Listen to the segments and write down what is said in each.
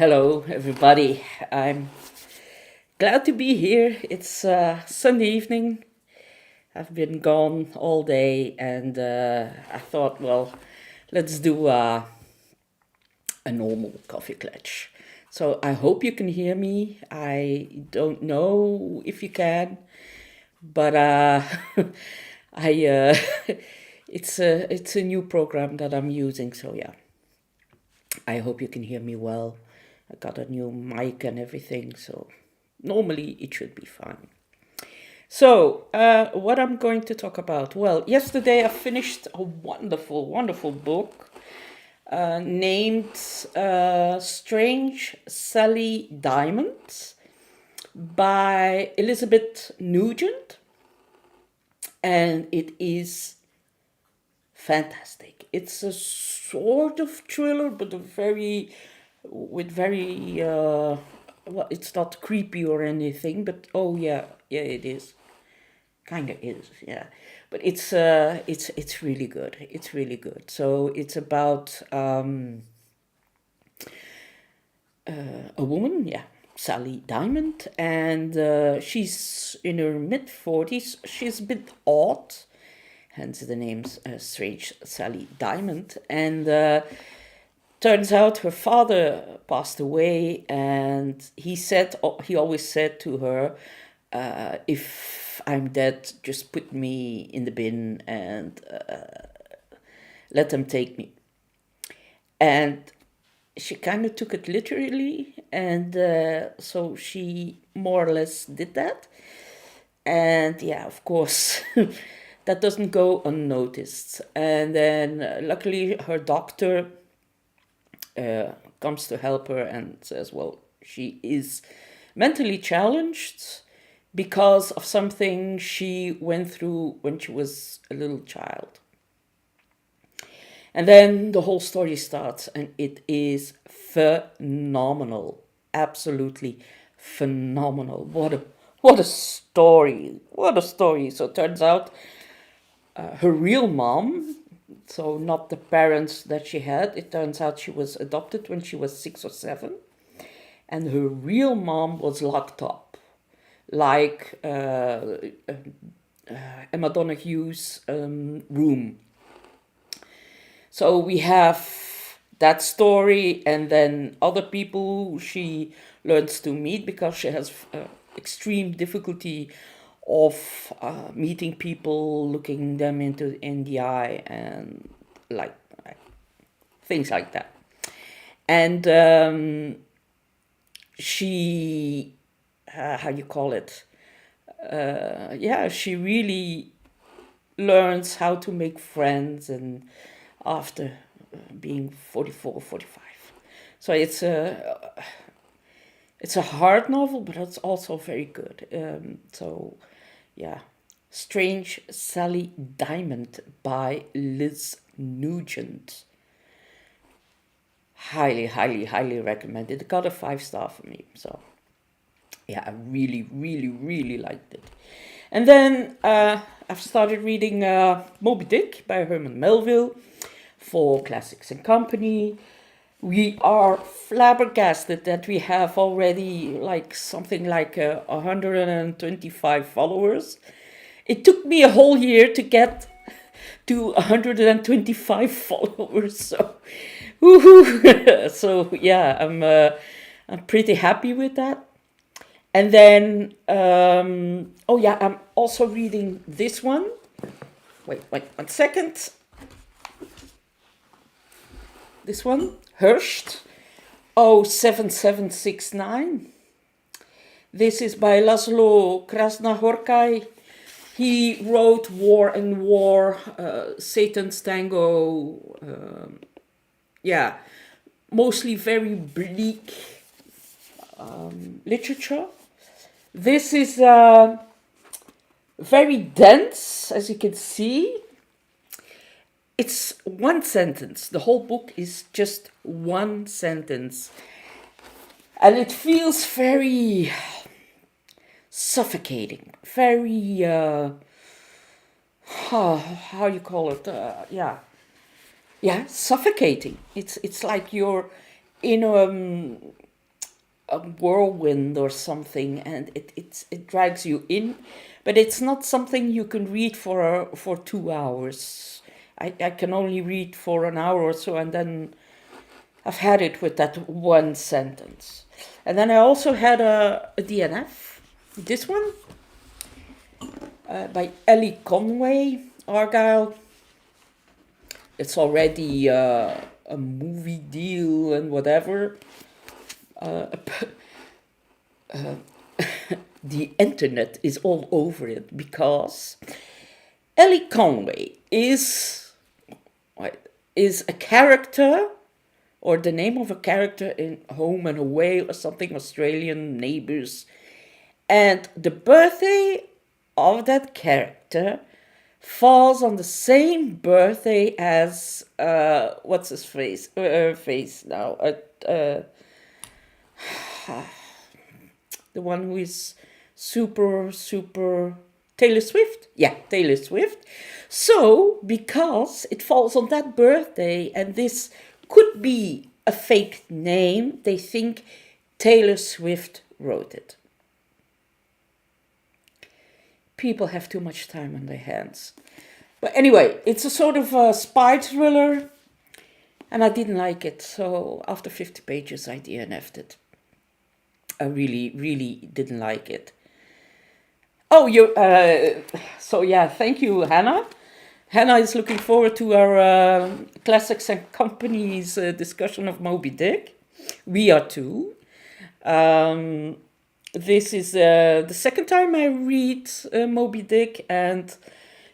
Hello, everybody. I'm glad to be here. It's Sunday evening. I've been gone all day, and I thought, well, let's do a normal coffee clutch. So I hope you can hear me. I don't know if you can, but I it's a new program that I'm using. So yeah, I hope you can hear me well. I got a new mic and everything, so normally it should be fine. So, what I'm going to talk about? Well, yesterday I finished a wonderful, wonderful book named Strange Sally Diamond by Elizabeth Nugent, and it is fantastic. It's a sort of thriller, but very well, it's not creepy or anything, but oh yeah, yeah, it is. Kind of is, yeah. But it's really good. It's really good. So it's about a woman, yeah, Sally Diamond, and she's in her mid 40s. She's a bit odd, hence the name's Strange Sally Diamond. And turns out her father passed away, and he always said to her, if I'm dead, just put me in the bin and let them take me. And she kind of took it literally, and so she more or less did that. And yeah, of course, that doesn't go unnoticed. And then luckily her doctor comes to help her and says, well, she is mentally challenged because of something she went through when she was a little child. And then the whole story starts, and it is phenomenal. Absolutely phenomenal. What a story. What a story. So it turns out her real mom, so not the parents that she had, it turns out she was adopted when she was 6 or 7. And her real mom was locked up, like Emma Donahue's room. So we have that story, and then other people she learns to meet because she has extreme difficulty of meeting people, looking them in the eye, and like things like that. And she, how you call it? Yeah, she really learns how to make friends, and after being 44, 45. So it's a hard novel, but it's also very good. So yeah, Strange Sally Diamond by Liz Nugent. Highly, highly, highly recommended. It got a 5 star from me. So yeah, I really, really, really liked it. And then I've started reading Moby Dick by Herman Melville for Classics and Company. We are flabbergasted that we have already something like 125 followers. It took me a whole year to get to 125 followers. So, woohoo! So yeah, I'm pretty happy with that. And then oh yeah, I'm also reading this one. Wait 1 second. This one, Hersht 07769. This is by Laszlo Krasznahorkai. He wrote War and War, Satan's Tango, yeah, mostly very bleak literature. This is very dense, as you can see. It's one sentence. The whole book is just one sentence. And it feels very suffocating, very, how you call it? Yeah, suffocating. It's like you're in a whirlwind or something, and it drags you in, but it's not something you can read for 2 hours. I can only read for an hour or so, and then I've had it with that one sentence. And then I also had a DNF, this one, by Ellie Conway, Argyle. It's already a movie deal and whatever. The internet is all over it because Ellie Conway is a character, or the name of a character in Home and Away or something, Australian Neighbours. And the birthday of that character falls on the same birthday as, what's his face? Her face now. The one who is super Taylor Swift? Yeah, Taylor Swift. So, because it falls on that birthday and this could be a fake name, they think Taylor Swift wrote it. People have too much time on their hands. But anyway, it's a sort of a spy thriller, and I didn't like it. So after 50 pages, I DNF'd it. I really didn't like it. Oh, so yeah, thank you, Hannah. Hannah is looking forward to our Classics and Company's discussion of Moby Dick. We are too. This is the second time I read Moby Dick, and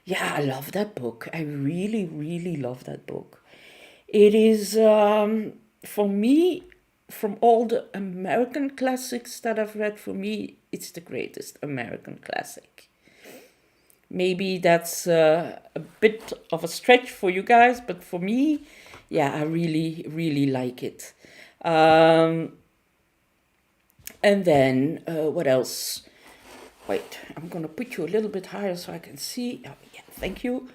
yeah, I love that book. I really love that book. It is, for me, from all the American classics that I've read, for me, it's the greatest American classic. Maybe that's a bit of a stretch for you guys, but for me, yeah, I really like it. And then, what else? Wait, I'm going to put you a little bit higher so I can see. Oh, yeah, thank you.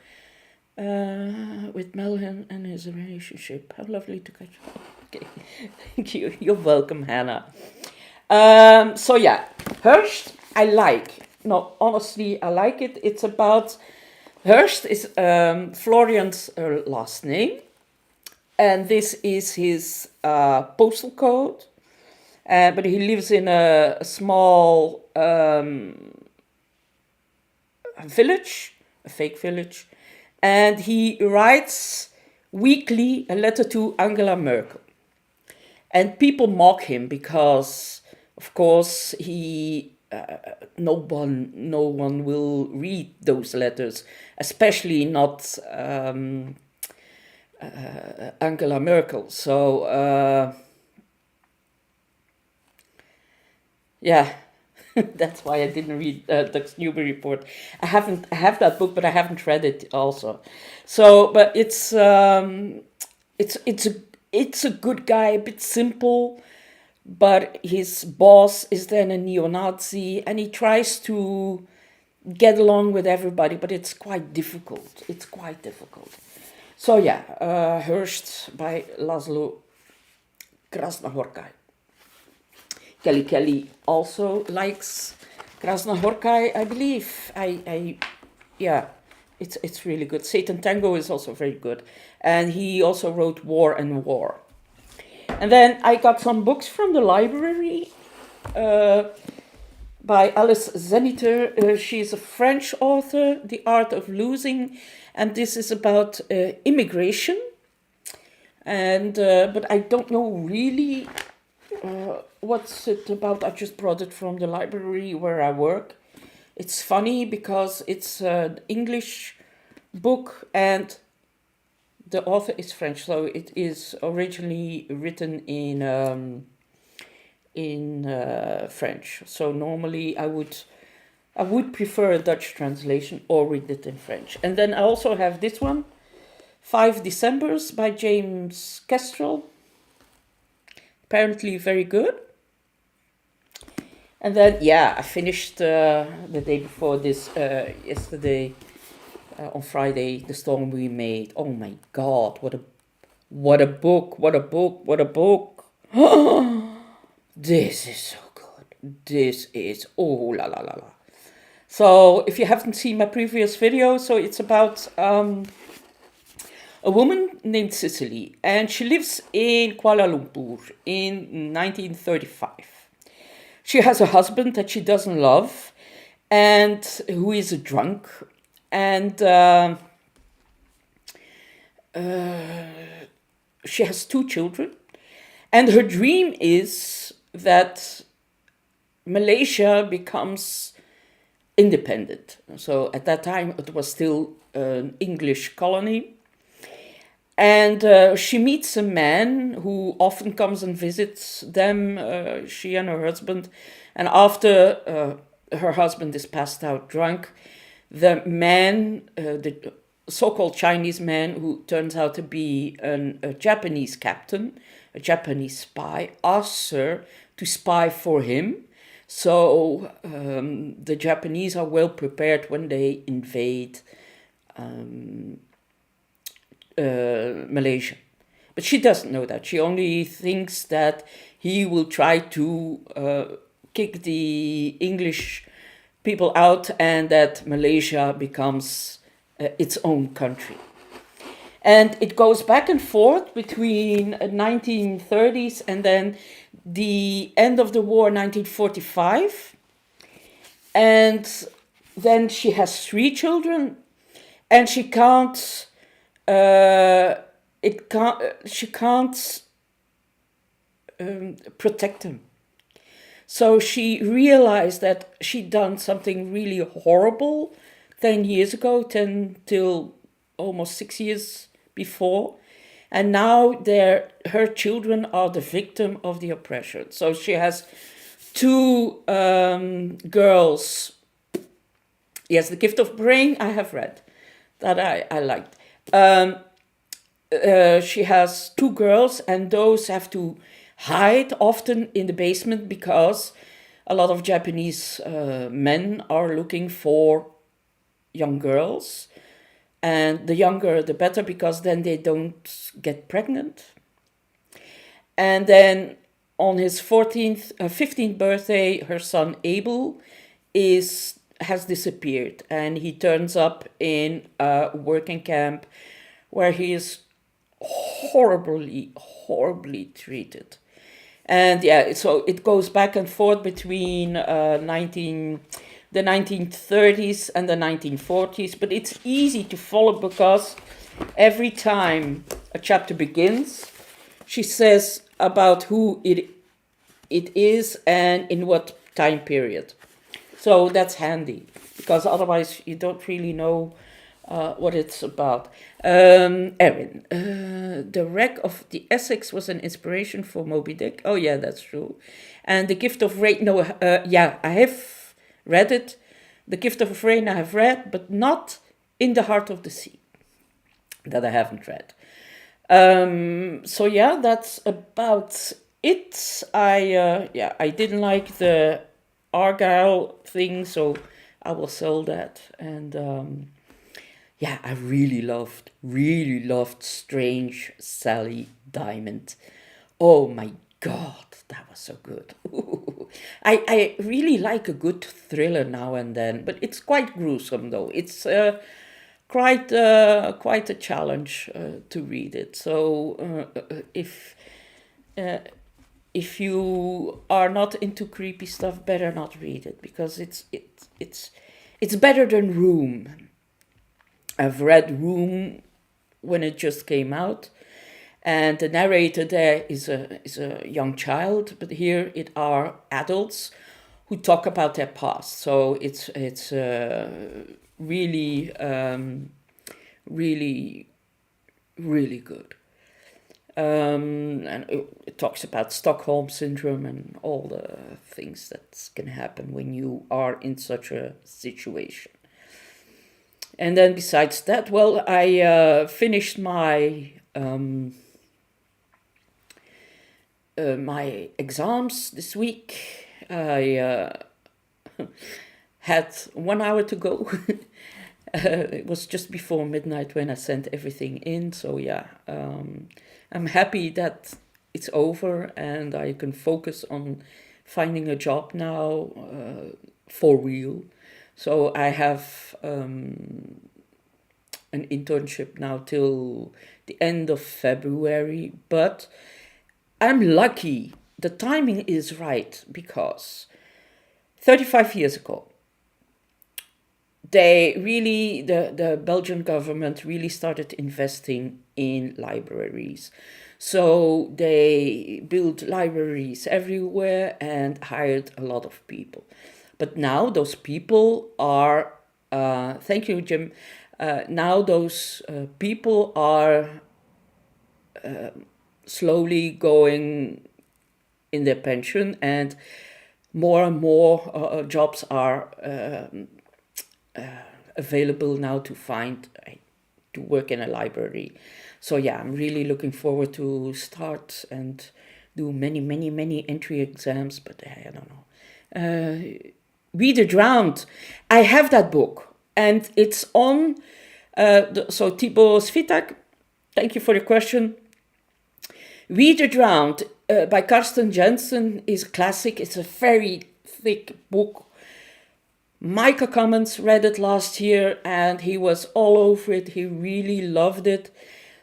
With Melvin and his relationship. How lovely to catch up. Okay, thank you. You're welcome, Hannah. So yeah, Hearst, I like. No, honestly, I like it. It's about, Hearst is Florian's last name. And this is his postal code. But he lives in a small village, a fake village, and he writes weekly a letter to Angela Merkel. And people mock him because, of course, no one will read those letters, especially not Angela Merkel. So. Yeah, that's why I didn't read Dux Newbury Report. I have that book, but I haven't read it also. So, but it's a good guy, a bit simple, but his boss is then a neo-Nazi, and he tries to get along with everybody, but it's quite difficult. So yeah, Hearst by Laszlo Krasznahorkai. Kelly also likes Krasznahorkai, I believe. Yeah, it's really good. Satan Tango is also very good. And he also wrote War and War. And then I got some books from the library by Alice Zeniter. She's a French author, The Art of Losing. And this is about immigration. And but I don't know really... what's it about? I just brought it from the library where I work. It's funny because it's an English book and the author is French, so it is originally written in French. So normally I would prefer a Dutch translation or read it in French. And then I also have this one, 5 Decembers by James Kestrel. Apparently very good. And then, yeah, I finished the day before this, yesterday, on Friday, The Storm We Made. Oh my God, what a book. This is so good. This is, oh la la la la. So if you haven't seen my previous video, so it's about a woman named Cicely, and she lives in Kuala Lumpur in 1935. She has a husband that she doesn't love, and who is a drunk, and she has two children, and her dream is that Malaysia becomes independent. So at that time, it was still an English colony. And she meets a man who often comes and visits them, she and her husband. And after her husband is passed out drunk, the man, the so-called Chinese man, who turns out to be a Japanese captain, a Japanese spy, asks her to spy for him. So the Japanese are well prepared when they invade Malaysia. But she doesn't know that. She only thinks that he will try to kick the English people out and that Malaysia becomes its own country. And it goes back and forth between 1930s and then the end of the war, 1945. And then she has three children, and she can't protect them. So she realized that she'd done something really horrible 10 years ago, 10 till almost 6 years before. And now her children are the victim of the oppression. So she has two girls. Yes, The Gift of Brain I have read. That I liked. She has two girls, and those have to hide often in the basement because a lot of Japanese men are looking for young girls. And the younger, the better, because then they don't get pregnant. And then on his 15th birthday, her son Abel has disappeared, and he turns up in a working camp where he is horribly treated. And yeah, so it goes back and forth between the 1930s and the 1940s, but it's easy to follow because every time a chapter begins, she says about who it is and in what time period. So that's handy, because otherwise you don't really know what it's about. Erin, the wreck of the Essex was an inspiration for Moby Dick. Oh yeah, that's true. And The Gift of Rain, no, yeah, I have read it. The Gift of Rain I have read, but not In the Heart of the Sea. That I haven't read. So yeah, that's about it. I didn't like the Argyle thing, so I will sell that. And yeah, I really loved Strange Sally Diamond. Oh my God, that was so good. I really like a good thriller now and then, but it's quite gruesome though. It's quite a challenge to read it. So if you are not into creepy stuff, better not read it, because it's better than Room. I've read Room when it just came out, and the narrator there is a young child, but here it are adults who talk about their past. So it's really really good. And it talks about Stockholm syndrome and all the things that can happen when you are in such a situation. And then besides that, well, I finished my my exams this week. I had 1 hour to go. It was just before midnight when I sent everything in. So yeah, I'm happy that it's over and I can focus on finding a job now for real. So I have an internship now till the end of February, but I'm lucky. The timing is right because 35 years ago, the Belgian government really started investing in libraries. So they built libraries everywhere and hired a lot of people. But now those people are, thank you, Jim. Now those people are slowly going in their pension, and more jobs are available now to find to work in a library. So yeah, I'm really looking forward to start and do many entry exams, but I don't know. Read the Drowned. I have that book, and it's on. So Thibaut Svitak, thank you for the question. Read the Drowned by Karsten Jensen is a classic. It's a very thick book. Micah Cummins read it last year and he was all over it. He really loved it.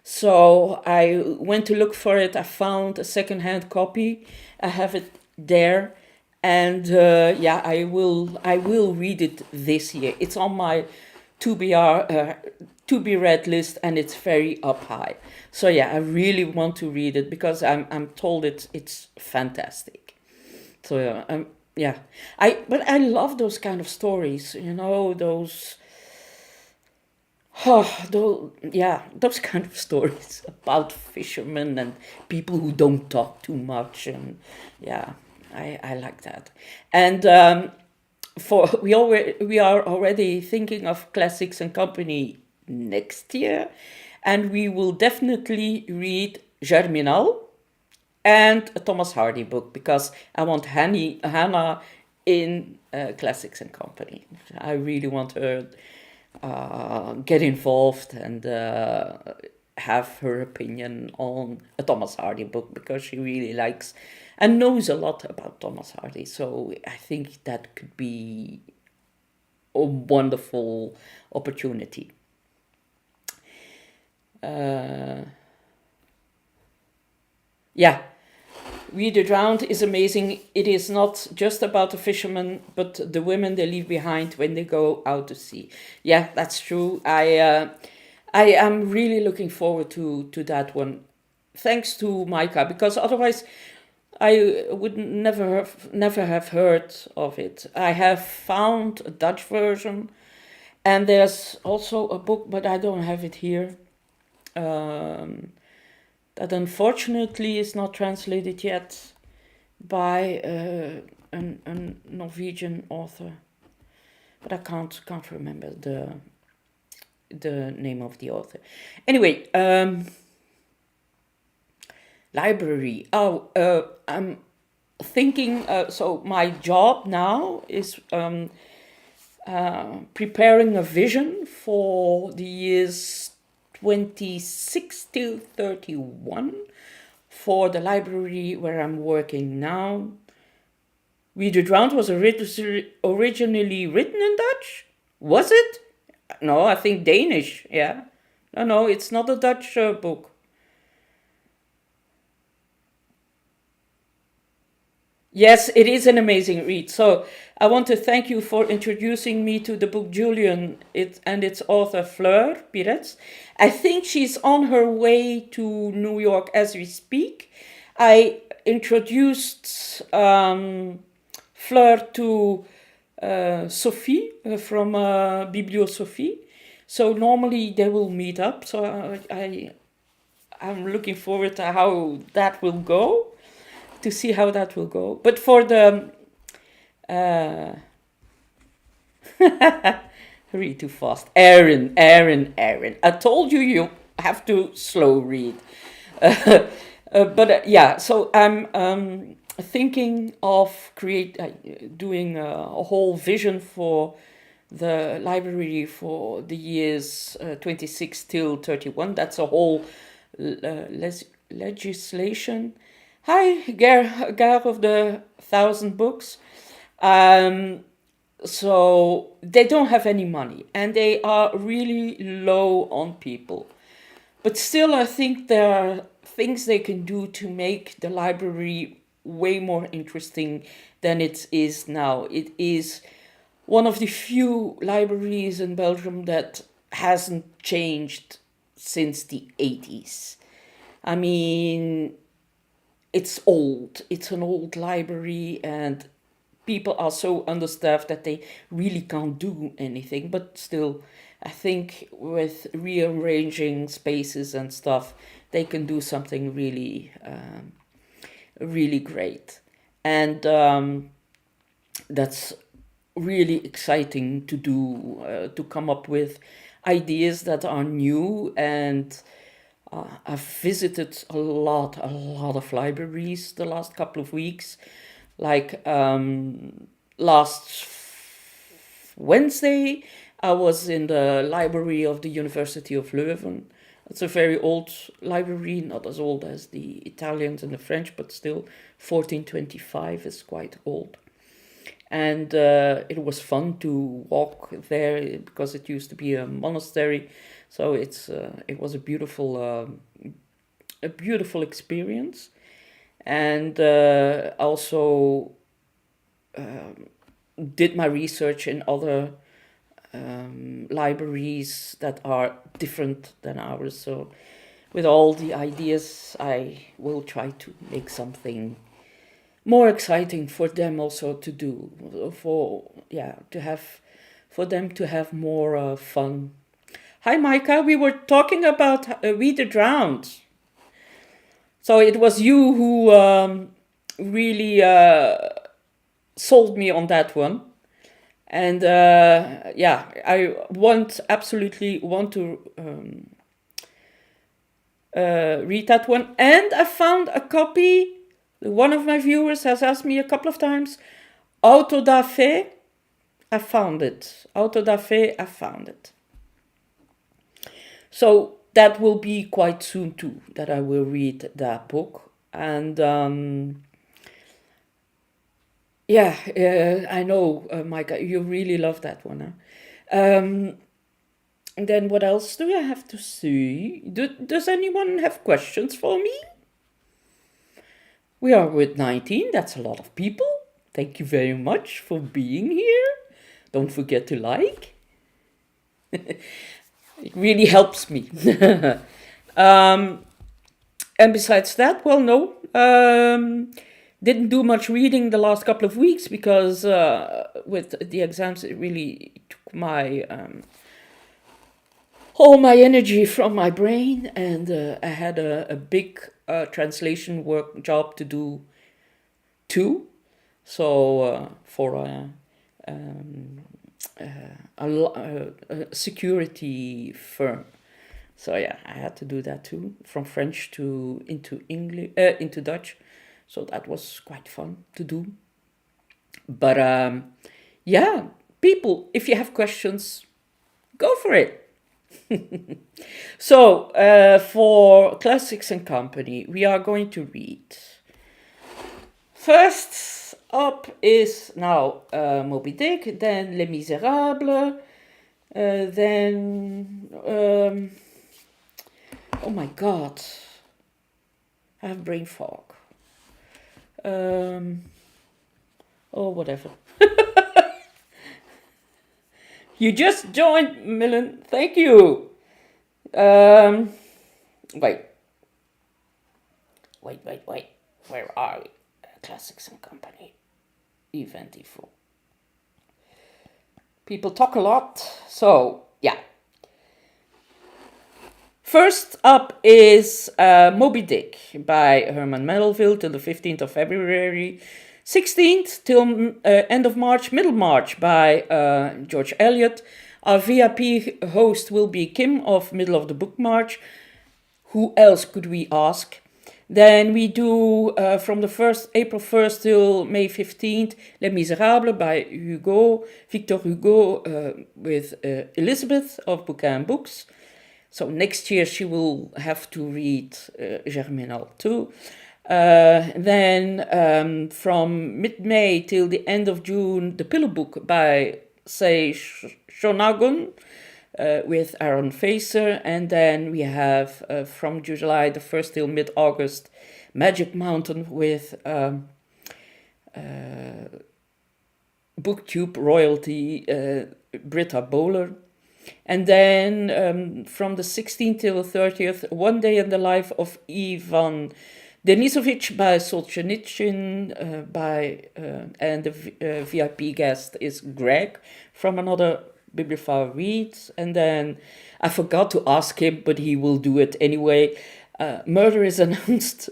So I went to look for it. I found a secondhand copy. I have it there. And yeah, I will read it this year. It's on my to be read list, and it's very up high. So yeah, I really want to read it because I'm told it's fantastic. So yeah, but I love those kind of stories. You know, those those kind of stories about fishermen and people who don't talk too much, and yeah, I like that. And we are already thinking of Classics and Company next year, and we will definitely read Germinal and a Thomas Hardy book because I want Hannah in Classics and Company. I really want her get involved and have her opinion on a Thomas Hardy book because she really likes and knows a lot about Thomas Hardy. So I think that could be a wonderful opportunity. Yeah, Read the Drowned is amazing. It is not just about the fishermen, but the women they leave behind when they go out to sea. Yeah, that's true. I am really looking forward to that one. Thanks to Micah, because otherwise I would never have heard of it. I have found a Dutch version, and there's also a book, but I don't have it here. That unfortunately is not translated yet by a Norwegian author, but I can't remember the name of the author. Anyway, library. I'm thinking. So my job now is preparing a vision for the years 26 to 31 for the library where I'm working now. Read the Drowned was originally written in Dutch? Was it? No, I think Danish, yeah. No, it's not a Dutch book. Yes, it is an amazing read. So I want to thank you for introducing me to the book Julian and its author Fleur Piretz. I think she's on her way to New York as we speak. I introduced Fleur to Sophie from Biblio Sophie. So normally they will meet up. So I'm looking forward to how that will go. To see how that will go. But for the read too fast. Aaron. I told you have to slow read. But yeah, so I'm thinking of doing a whole vision for the library for the years 26 till 31. That's a whole legislation. Hi, Gare of the Thousand Books. Um, so they don't have any money and they are really low on people. But still, I think there are things they can do to make the library way more interesting than it is now. It is one of the few libraries in Belgium that hasn't changed since the 80s. I mean, it's old. It's an old library, and people are so understaffed that they really can't do anything. But still, I think with rearranging spaces and stuff, they can do something really, really great. And that's really exciting to do, to come up with ideas that are new. And I've visited a lot of libraries the last couple of weeks. Like last Wednesday, I was in the library of the University of Leuven. It's a very old library, not as old as the Italians and the French, but still 1425 is quite old. And it was fun to walk there because it used to be a monastery. So it was a beautiful experience, and also did my research in other libraries that are different than ours. So with all the ideas, I will try to make something more exciting for them also to do, for them to have more fun. Hi, Micah. We were talking about We the Drowned. So it was you who really sold me on that one. And I absolutely want to read that one. And I found a copy. One of my viewers has asked me a couple of times, Auto da Fe. I found it. Auto da Fe, I found it. So that will be quite soon too, that I will read that book. And I know, Micah, you really love that one. Huh? And then what else do I have to say? Does anyone have questions for me? We are with 19. That's a lot of people. Thank you very much for being here. Don't forget to like. It really helps me. And besides that, well, no. Didn't do much reading the last couple of weeks because with the exams, it really took my all my energy from my brain, and I had a big translation work job to do too. So for a security firm. So yeah, I had to do that too, from French to into English, into Dutch. So that was quite fun to do. But yeah, people, if you have questions, go for it. So for Classics and Company, we are going to read. First up is now Moby Dick, then Les Miserables, then oh my god, I have brain fog. Whatever. You just joined, Millen. Thank you. Wait. Where are we? Classics and Company. Event info. People talk a lot, so yeah. First up is Moby Dick by Herman Melville till the 15th of February. 16th till end of March, middle March by George Eliot. Our VIP host will be Kim of Middle of the Book March. Who else could we ask? Then we do from the April 1st till May 15th, Les Miserables by Victor Hugo, with Elizabeth of Bouquin Books. So next year she will have to read Germinal too. Then from mid-May till the end of June, The Pillow Book by Say Shonagon with Aaron Facer. And then we have from July the 1st till mid-August, Magic Mountain with BookTube royalty Britta Bowler. And then from the 16th till the 30th, One Day in the Life of Ivan Denisovich by Solzhenitsyn, and the VIP guest is Greg from another Bibliophile Reads. And then I forgot to ask him, but he will do it anyway. Murder is Announced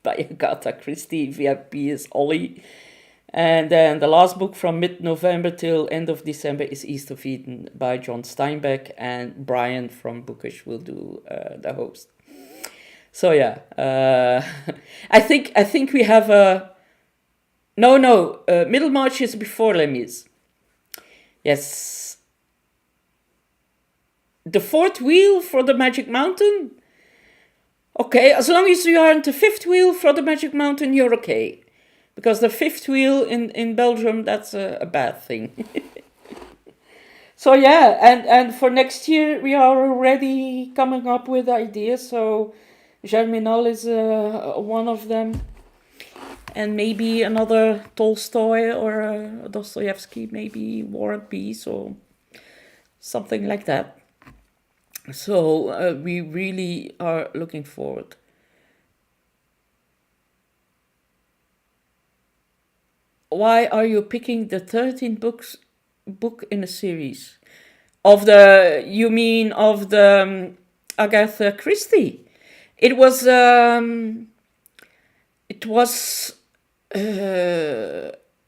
by Agatha Christie, VIP is Ollie. And then the last book from mid-November till end of December is East of Eden by John Steinbeck, and Brian from Bookish will do the host. So yeah, I think we have a Middlemarch is before Les Mis. Yes, the fourth wheel for the Magic Mountain. Okay, as long as you aren't the fifth wheel for the Magic Mountain, you're okay. Because the fifth wheel in Belgium, that's a bad thing. So yeah, and for next year, we are already coming up with ideas. So Germinal is one of them. And maybe another Tolstoy or Dostoevsky, maybe War and Peace or something like that. So we really are looking forward. Why are you picking the 13 book in a series? You mean of the Agatha Christie? It was an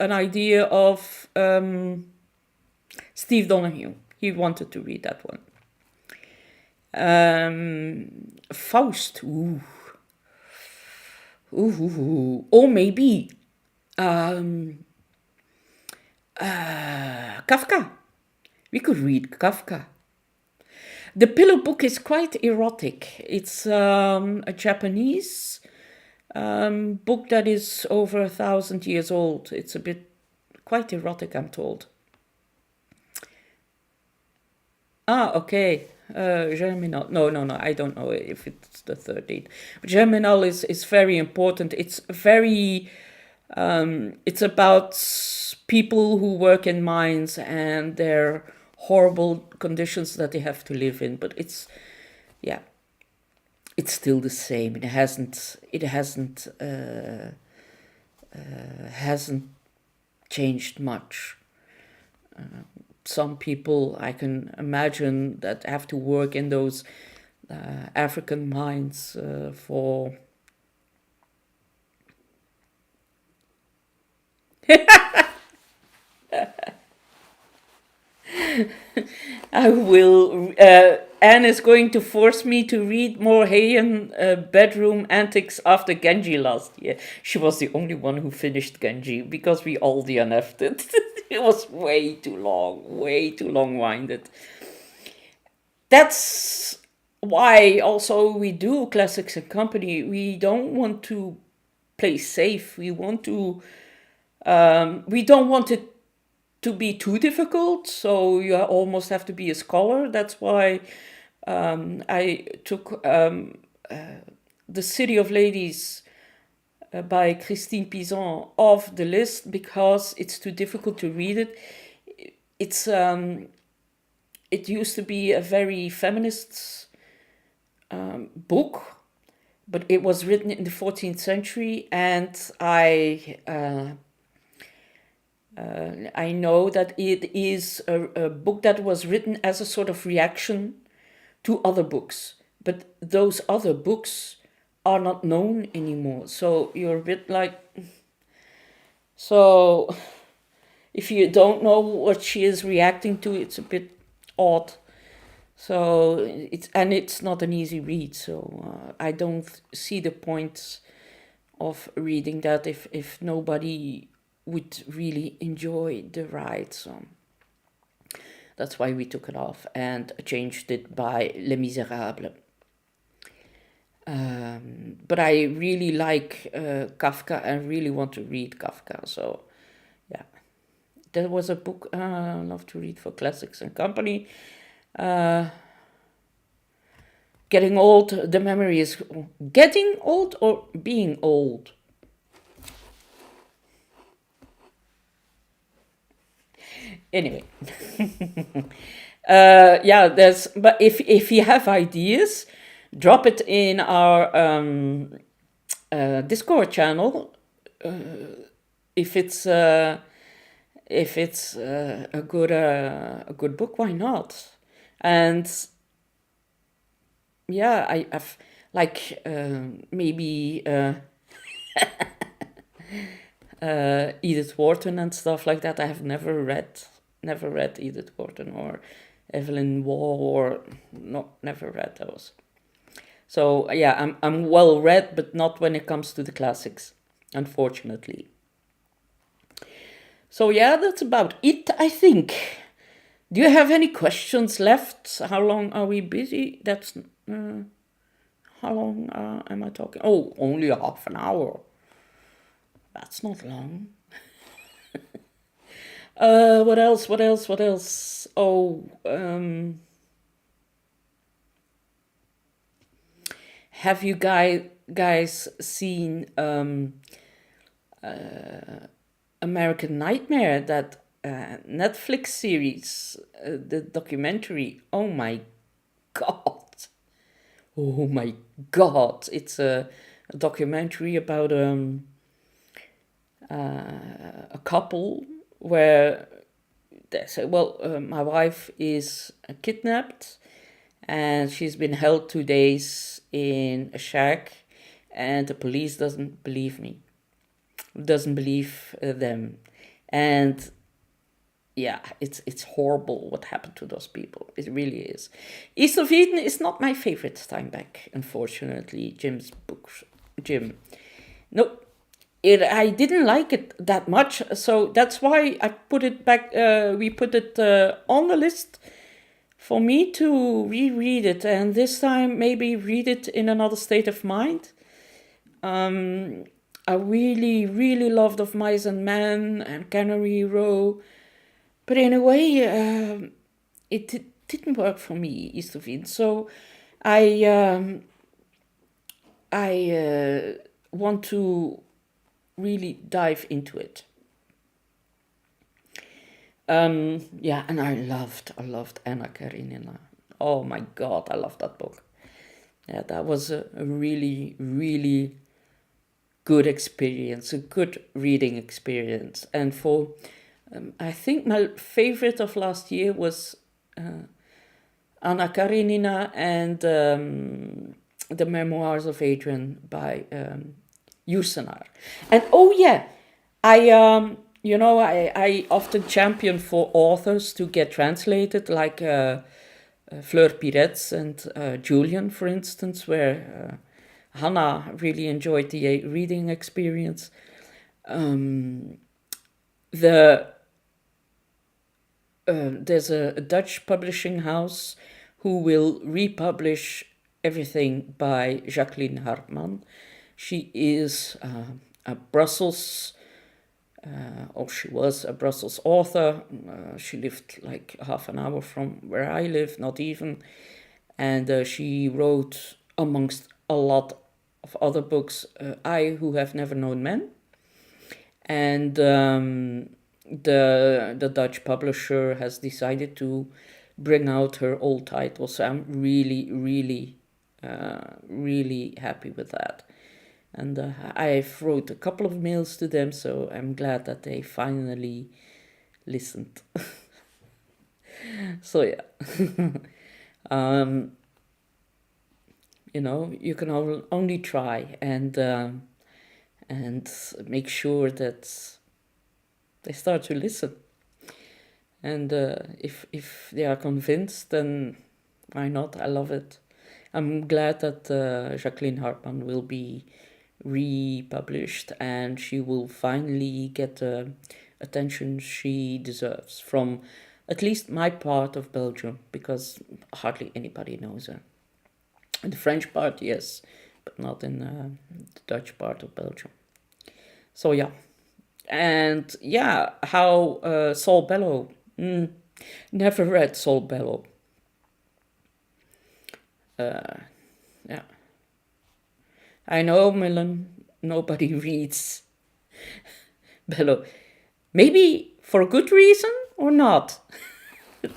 idea of Steve Donahue. He wanted to read that one. Faust. Ooh. Or maybe Kafka. We could read Kafka. The Pillow Book is quite erotic. It's a Japanese book that is over 1,000 years old. It's a bit quite erotic, I'm told. Okay. Germinal. No. I don't know if it's the 13th. Germinal is very important. It's very... it's about people who work in mines and their horrible conditions that they have to live in. But it's still the same. It hasn't changed much. Some people I can imagine that have to work in those African mines for. I will. Anne is going to force me to read more Heian bedroom antics after Genji last year. She was the only one who finished Genji because we all DNF'd it. It was way too long-winded. That's why also we do Classics and Company. We don't want to play safe. We want to. We don't want it to be too difficult, so you almost have to be a scholar. That's why I took The City of Ladies by Christine Pizan off the list because it's too difficult to read it. It's it used to be a very feminist book, but it was written in the 14th century, and I know that it is a book that was written as a sort of reaction to other books, but those other books are not known anymore. So you're a bit like... So if you don't know what she is reacting to, it's a bit odd. So it's not an easy read. So I don't see the point of reading that if nobody would really enjoy the ride. So that's why we took it off and changed it by Les Misérables but I really like Kafka. I really want to read Kafka. So, yeah, there was a book I love to read for Classics and Company. Getting old, the memory is getting old or being old. Anyway, yeah, there's. But if you have ideas, drop it in our Discord channel. If it's a good book, why not? And yeah, I've like maybe Edith Wharton and stuff like that. I have never read Edith Wharton or Evelyn Waugh, or never read those. So yeah, I'm well read, but not when it comes to the classics, unfortunately. So yeah, that's about it, I think. Do you have any questions left? How long are we busy? That's how long am I talking? Oh, only a half an hour. That's not long. What else? What else? What else? Oh, have you guys seen American Nightmare, that Netflix series, the documentary? Oh my god! Oh my god! It's a documentary about a couple where they say, well, my wife is kidnapped and she's been held 2 days in a shack, and the police doesn't believe them, and yeah, it's horrible what happened to those people. It really is. East of Eden is not my favorite Steinbeck, unfortunately. Jim. Nope. I didn't like it that much, so that's why I put it back. We put it on the list for me to reread it, and this time maybe read it in another state of mind. I really, really loved Of Mice and Men and Cannery Row, but in a way, it didn't work for me, East of Eden. So I want to really dive into it. Yeah, and I loved Anna Karenina. Oh my god, I love that book. Yeah, that was a really, really good experience, a good reading experience. And for, I think my favorite of last year was Anna Karenina and the Memoirs of Adrian by Yusenar. And oh yeah, I often champion for authors to get translated, like Fleur Piretz and Julian, for instance, where Hannah really enjoyed the reading experience. There's a Dutch publishing house who will republish everything by Jacqueline Hartman. She is a Brussels, or she was a Brussels author. She lived like half an hour from where I live, not even. And she wrote, amongst a lot of other books, I Who Have Never Known Men. And the Dutch publisher has decided to bring out her old titles. So I'm really, really, really happy with that. And I've wrote a couple of mails to them, so I'm glad that they finally listened. So yeah, you can only try and make sure that they start to listen. And if they are convinced, then why not? I love it. I'm glad that Jacqueline Hartman will be republished, and she will finally get the attention she deserves from at least my part of Belgium, because hardly anybody knows her. And the French part, yes, but not in the Dutch part of Belgium. So yeah. And yeah, how Saul Bellow. Never read Saul Bellow. Yeah. I know, Millen, nobody reads Bellow. Maybe for a good reason or not.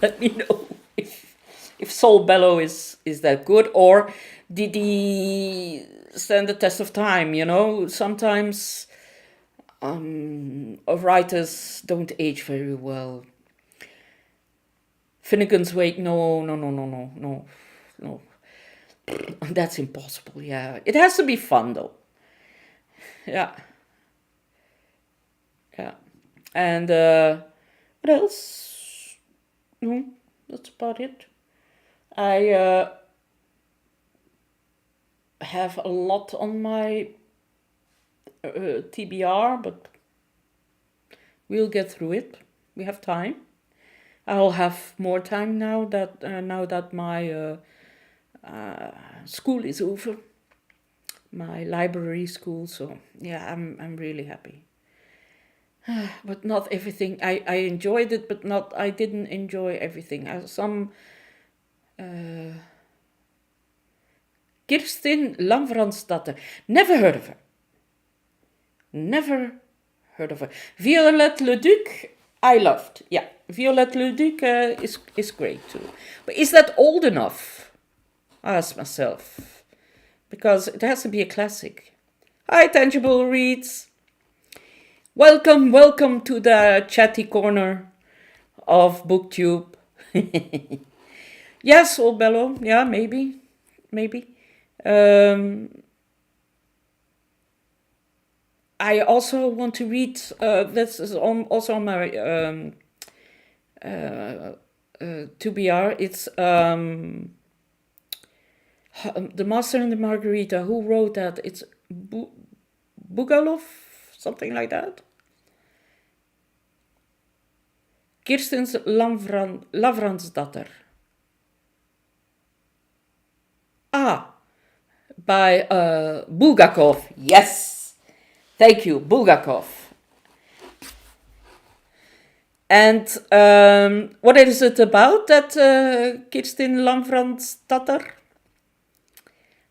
Let me know if Saul Bellow is that good, or did he stand the test of time, you know? Sometimes writers don't age very well. Finnegan's Wake, no. That's impossible, yeah. It has to be fun, though. Yeah. Yeah. And what else? No, that's about it. I have a lot on my TBR, but we'll get through it. We have time. I'll have more time now that my school is over, my library school. So yeah, I'm really happy. But not everything. I enjoyed it, but not. I didn't enjoy everything. Some Kirsten Lamvransdatter. Never heard of her. Never heard of her. Violette Leduc, I loved. Yeah, Violette Leduc is great too. But is that old enough? I ask myself. Because it has to be a classic. Hi, Tangible Reads. Welcome to the chatty corner of BookTube. Yes, Old Bellow. Yeah, maybe. I also want to read, this is also on my TBR, it's The Master and the Margarita. Who wrote that? It's Bugalov, something like that. Kirstens Lavransdatter. By Bulgakov. Yes. Thank you, Bulgakov. And what is it about, that Kirsten Lamvransdatter?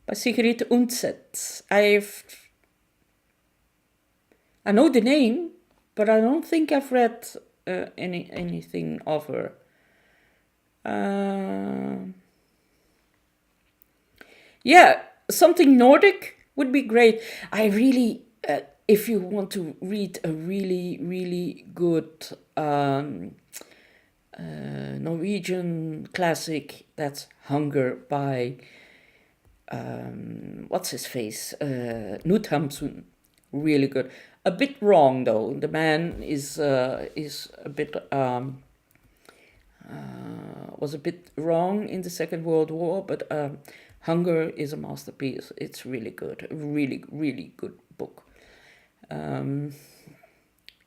By Sigrid Undset. I know the name, but I don't think I've read anything of her. Yeah, something Nordic would be great. I really, if you want to read a really, really good Norwegian classic, that's Hunger by, what's his face? Knut Hamsun. Really good. A bit wrong, though. The man is a bit was a bit wrong in the Second World War, but Hunger is a masterpiece. It's really good. A really, really good book. Yeah,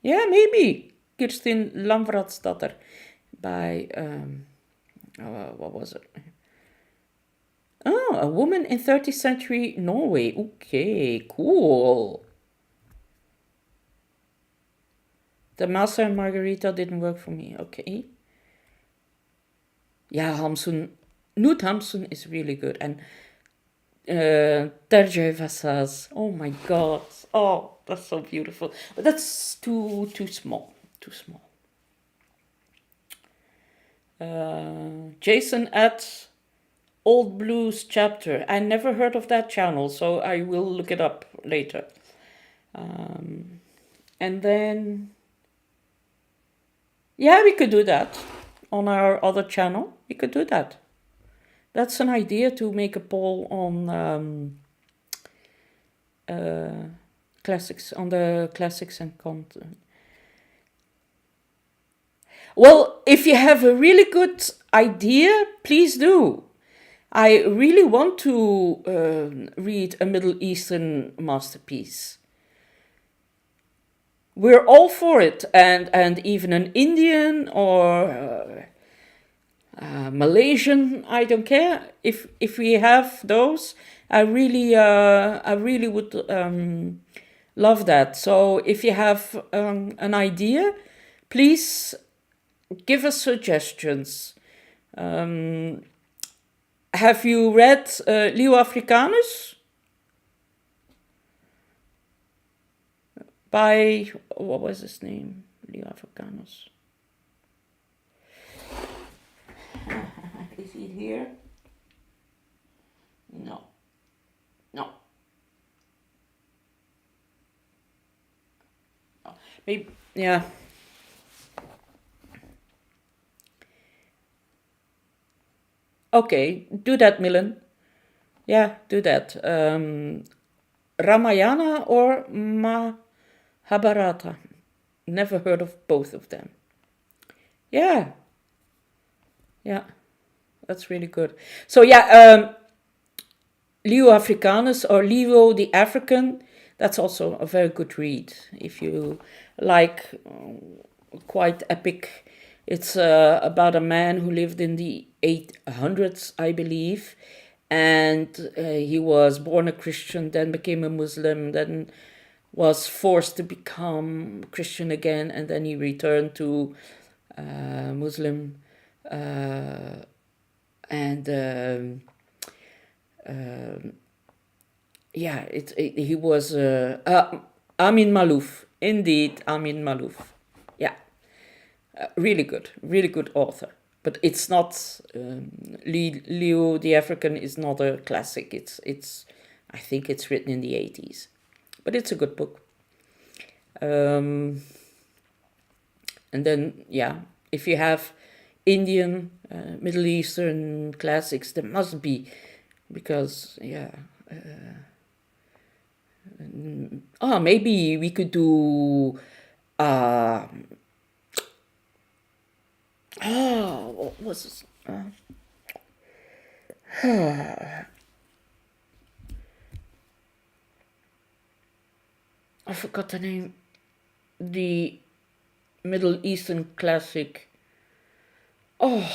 maybe Kirsten Lamvransdatter by what was it? Oh, A Woman in 30th Century Norway. Okay, cool. The Master and Margarita didn't work for me. Okay. Yeah, Knut Hamsun is really good. And Terje Vassas. Oh my God. Oh, that's so beautiful. But that's too small. Too small. Jason at Old Blues Chapter. I never heard of that channel, so I will look it up later. And then, yeah, we could do that on our other channel. We could do that. That's an idea, to make a poll on classics, on the classics and content. Well, if you have a really good idea, please do. I really want to read a Middle Eastern masterpiece. We're all for it, and even an Indian or Malaysian, I don't care if we have those. I really would love that. So if you have an idea, please give us suggestions. Have you read Leo Africanus by, what was his name? Leo Africanus. Is he here? No. No. Maybe, yeah. Okay, do that, Milan. Yeah, do that. Ramayana or Mahabharata? Never heard of both of them. Yeah. Yeah, that's really good. So yeah, Leo Africanus or Leo the African, that's also a very good read. If you like quite epic, it's about a man who lived in the 800s, I believe, and he was born a Christian, then became a Muslim, then was forced to become Christian again, and then he returned to Muslim, and yeah, he was Amin Malouf, indeed, Amin Malouf. Yeah, really good author. But it's not Leo the African is not a classic. It's I think it's written in the 80s, but it's a good book. And then yeah, if you have Indian, Middle Eastern classics, there must be, because yeah. Maybe we could do. What was this? I forgot the name. The Middle Eastern classic. Oh,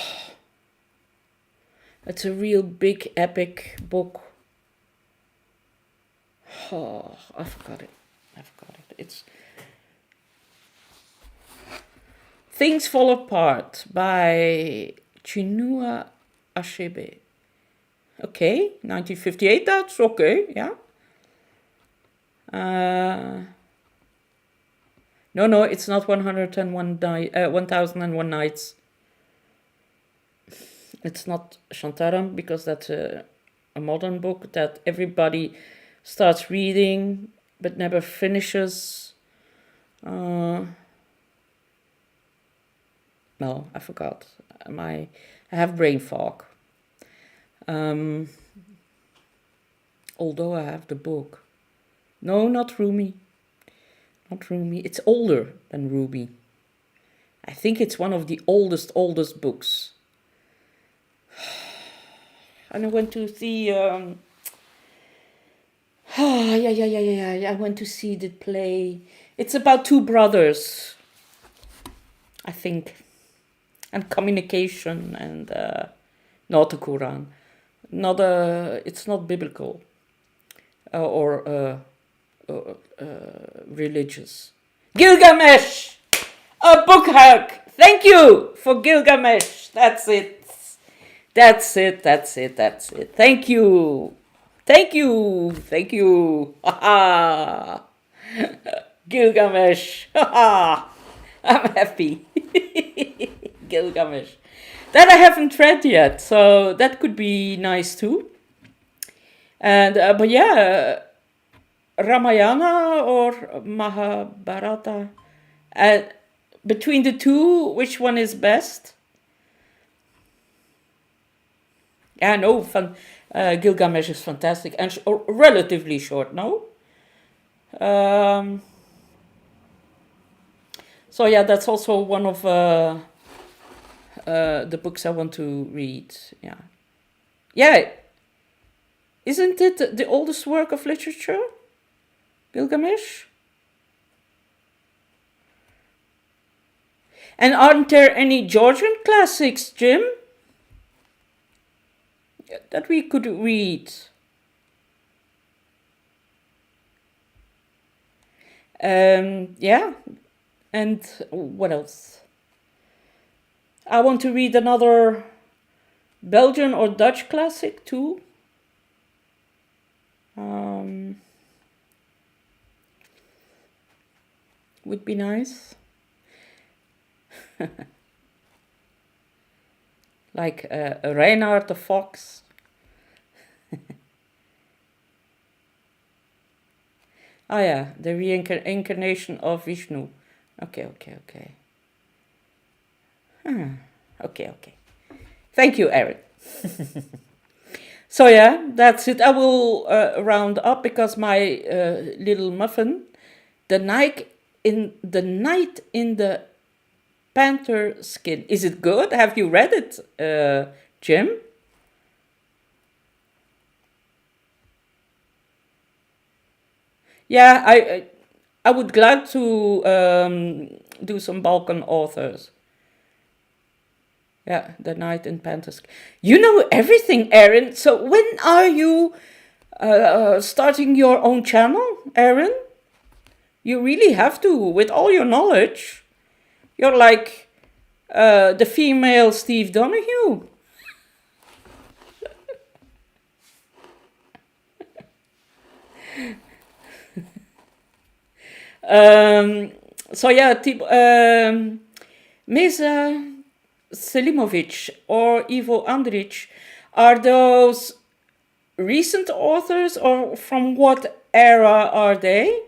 it's a real big epic book. Oh, I forgot it. It's Things Fall Apart by Chinua Achebe. Okay, 1958, that's okay, yeah. No, it's not 1001 Nights. It's not Shantaram, because that's a modern book that everybody starts reading but never finishes. No, I forgot. I have brain fog. Although I have the book. No, not Rumi. Not Rumi. It's older than Rumi. I think it's one of the oldest books. And I went to see. Yeah. I went to see the play. It's about two brothers, I think, and communication, and not the Quran. It's not biblical or religious. Gilgamesh! A book hug! Thank you for Gilgamesh! That's it. Thank you. Gilgamesh. I'm happy. Gilgamesh. That I haven't read yet, so that could be nice too. And but yeah, Ramayana or Mahabharata. Between the two, which one is best? Yeah, no, Gilgamesh is fantastic and relatively short, no? So yeah, that's also one of the books I want to read. Yeah. Isn't it the oldest work of literature, Gilgamesh? And aren't there any Georgian classics, Jim? that we could read. Yeah, and what else? I want to read another Belgian or Dutch classic too. Would be nice. Like Reinhard the Fox. Ah, yeah, the reincarnation of Vishnu. Okay. Okay. Thank you, Erin. So yeah, that's it. I will round up because my little muffin, the night in the panther skin. Is it good? Have you read it, Jim? Yeah, I would glad to do some Balkan authors. Yeah, the Night in Pantask. You know everything, Erin. So when are you starting your own channel, Erin? You really have to, with all your knowledge. You're like the female Steve Donahue. So yeah, Mesa Selimovic or Ivo Andrić, are those recent authors or from what era are they?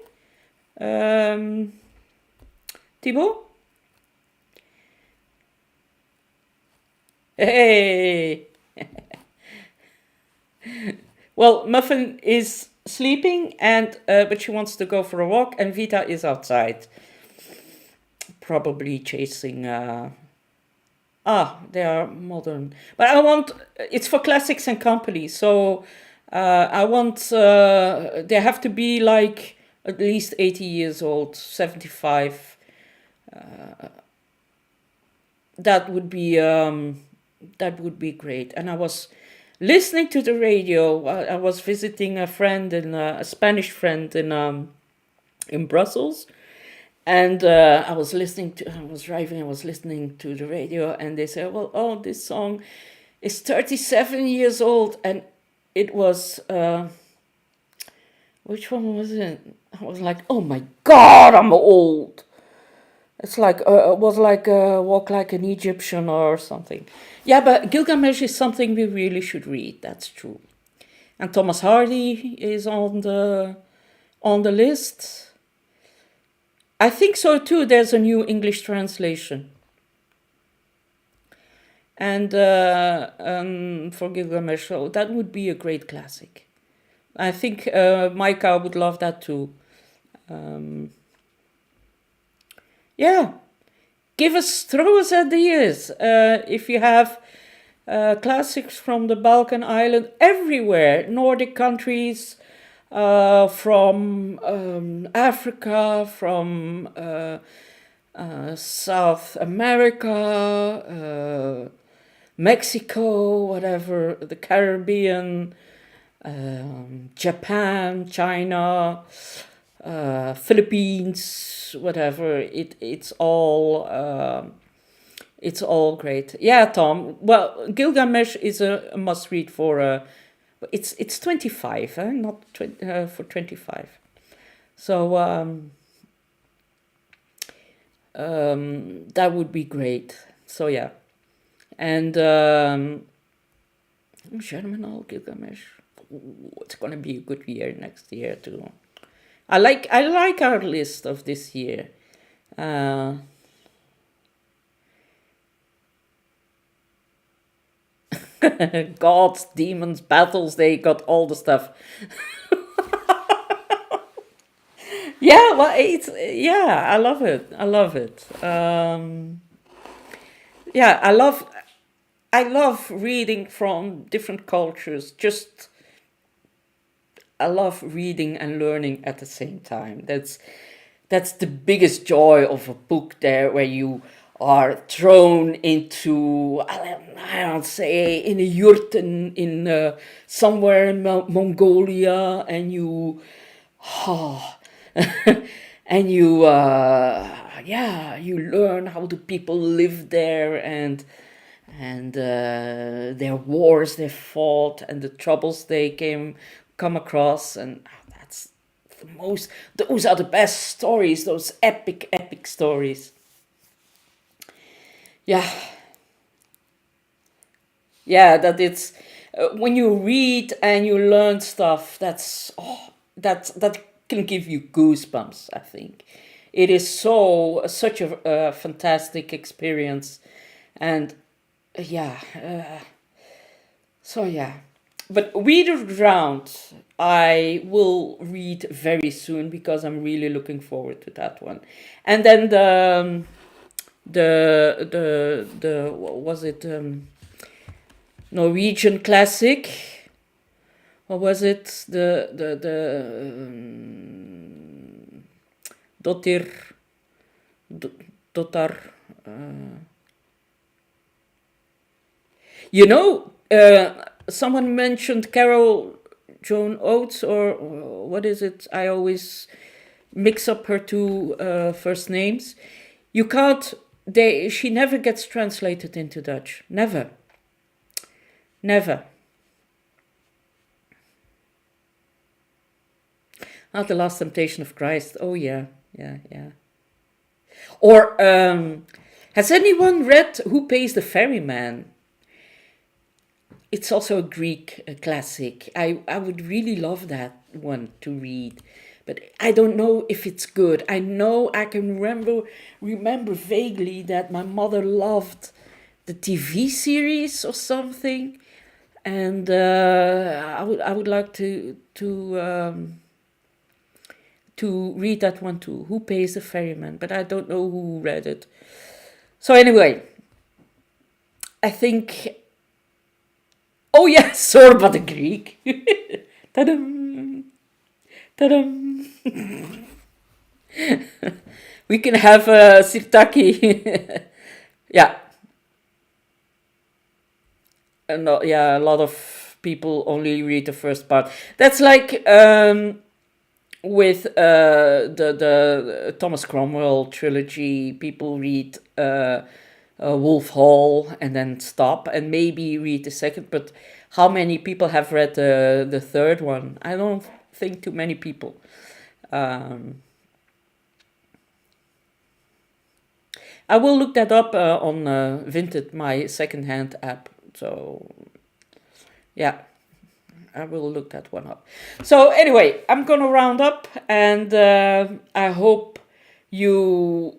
Thibaut? Hey! Well, Muffin is sleeping, and but she wants to go for a walk, and Vita is outside, probably chasing. They are modern, but I want it's for classics and company, so I want they have to be like at least 80 years old, 75. That would be great. And I was listening to the radio. I was visiting a friend a Spanish friend in Brussels, and I was driving. I was listening to the radio, and they said, "Well, oh, this song is 37 years old," and it was which one was it? I was like, "Oh my God, I'm old." It's like it was like Walk Like an Egyptian or something. Yeah, but Gilgamesh is something we really should read. That's true. And Thomas Hardy is on the list. I think so too. There's a new English translation. And for Gilgamesh, so that would be a great classic. I think Micah would love that too. Yeah, throw us ideas. If you have classics from the Balkan island, everywhere, Nordic countries, from Africa, from South America, Mexico, whatever, the Caribbean, Japan, China, Philippines, whatever. It's all great. Yeah, Tom. Well, Gilgamesh is a must read for it's 25, not for 25. So that would be great. So yeah, and Germinal Gilgamesh. Ooh, it's gonna be a good year next year too. I like our list of this year. Gods, demons, battles, they got all the stuff. Yeah, well, I love it. Yeah, I love reading from different cultures. I love reading and learning at the same time. That's the biggest joy of a book there, where you are thrown into, I don't say, in a yurt in somewhere in Mongolia, and you, oh, and you, yeah, you learn how the people live there, and their wars they fought and the troubles they come across, and that's the most. Those are the best stories. Those epic stories. Yeah, yeah. That it's when you read and you learn stuff. That can give you goosebumps. I think it is such a fantastic experience, and yeah. So yeah, but Reader Round I will read very soon because I'm really looking forward to that one, and then the what was it, Norwegian classic? What was it? The Dottir Dottar. You know, someone mentioned Carol Joan Oates, or what is it? I always mix up her two first names. You can't. She never gets translated into Dutch. Never. Never. Ah, The Last Temptation of Christ. Oh yeah, yeah. Or has anyone read Who Pays the Ferryman? It's also a Greek classic. I would really love that one to read, but I don't know if it's good. I know I can remember vaguely that my mother loved the TV series or something, and I would like to read that one too. Who Pays the Ferryman? But I don't know who read it. So anyway, I think. Oh yeah, Sorba the Greek. Ta-dum, ta-dum. We can have Sirtaki. Yeah. No, yeah, a lot of people only read the first part. That's like with the Thomas Cromwell trilogy. People read Wolf Hall and then stop and maybe read the second, but how many people have read the third one? I don't think too many people. I will look that up on Vinted, my secondhand app. So yeah, I will look that one up. So anyway, I'm gonna round up, and I hope you.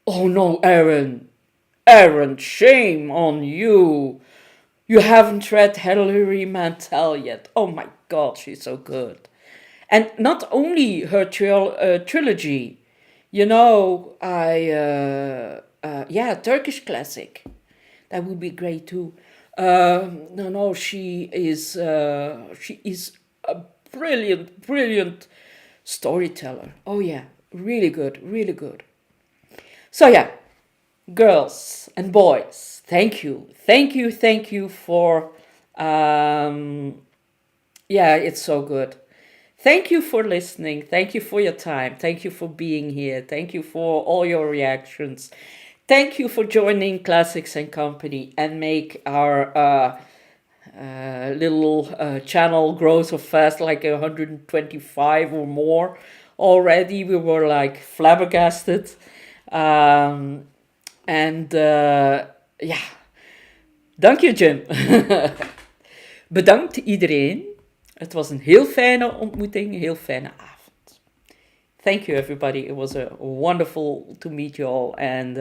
Oh no, Aaron! Aaron, shame on you! You haven't read Hilary Mantel yet. Oh my God, she's so good. And not only her trilogy. You know, yeah, Turkish classic. That would be great too. No, she is a brilliant storyteller. Oh yeah, really good, really good. So yeah, girls and boys, thank you for, yeah, it's so good. Thank you for listening. Thank you for your time. Thank you for being here. Thank you for all your reactions. Thank you for joining Classics and Company and make our little channel grow so fast, like 125 or more. Already we were like flabbergasted. And ja, dank je Jim. Bedankt iedereen. Het was een heel fijne ontmoeting, een heel fijne avond. Thank you everybody. It was a wonderful to meet you all, and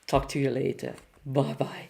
talk to you later. Bye bye.